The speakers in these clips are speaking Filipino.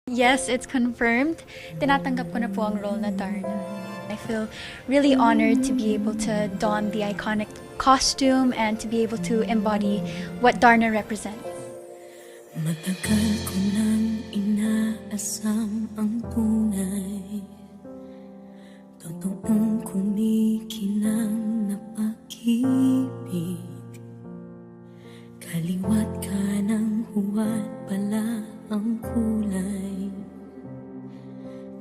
Yes, it's confirmed. Tinatanggap ko na po ang role na Darna. I feel really honored to be able to don the iconic costume and to be able to embody what Darna represents. Matagal ko nang inaasam ang tunay, totoong kumikinang na pag-ibig. Kaliwat ka ng huwad pala ang kulay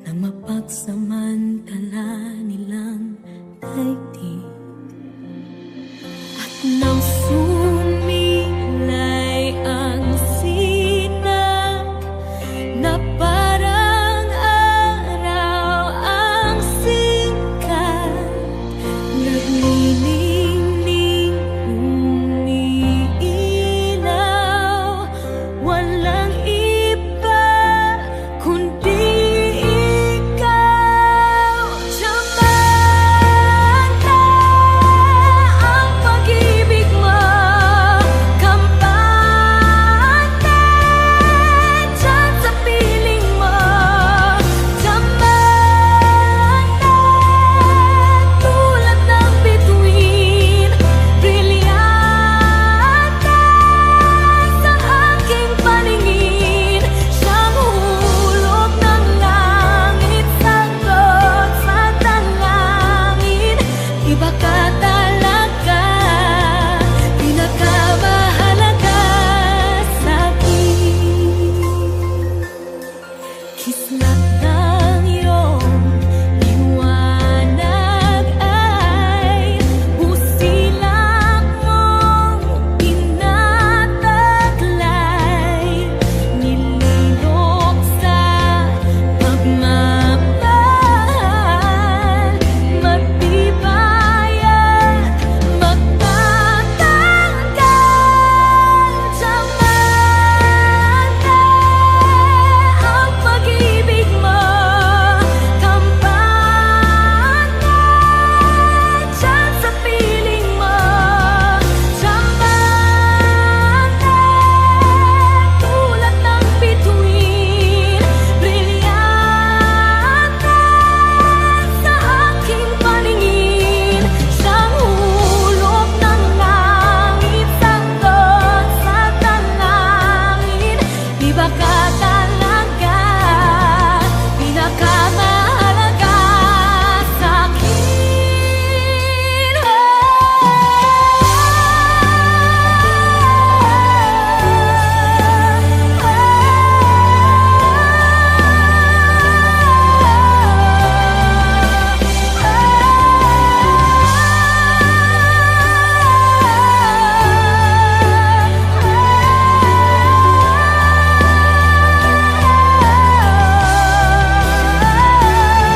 na mapagsamantala nilang daigdig. At nang sumilay ang sinag na parang araw ang sikat, naglilingning umiilaw, walang iba kundi ikaw. Tsamanta ang pag-ibig mo, kampante dyan sa piling mo. Tsamanta tulad ng bituin, brilyante sa aking paningin. Siyang hulog ng langit, sagot sa dalangin. Iba ka talaga, pinakamahalaga sa'kin. Kislat ng iyong liwanag ay busilak mong tinataglay, nililok sa pagmamahal, matibay at magtatanggal. Tsamanta ang pag-ibig mo, kampante dyan sa piling mo. Tsamanta tulad ng bituin, brilyante sa aking paningin. Siyang hulog ng langit, sagot sa dalangin. Iba ka talaga, pinakamahalaga sa'kin.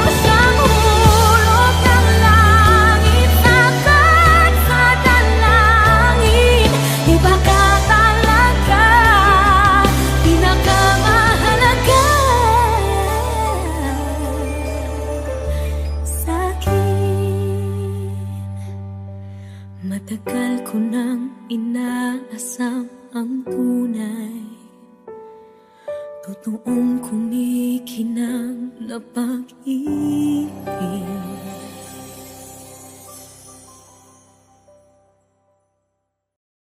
Siyang hulog ng langit, sagot sa dalangin. Iba ka talaga, pinakamahalaga sa'kin. Matagal ko nang inaasam ang tunay, totoong kumikinang na pag-ibig.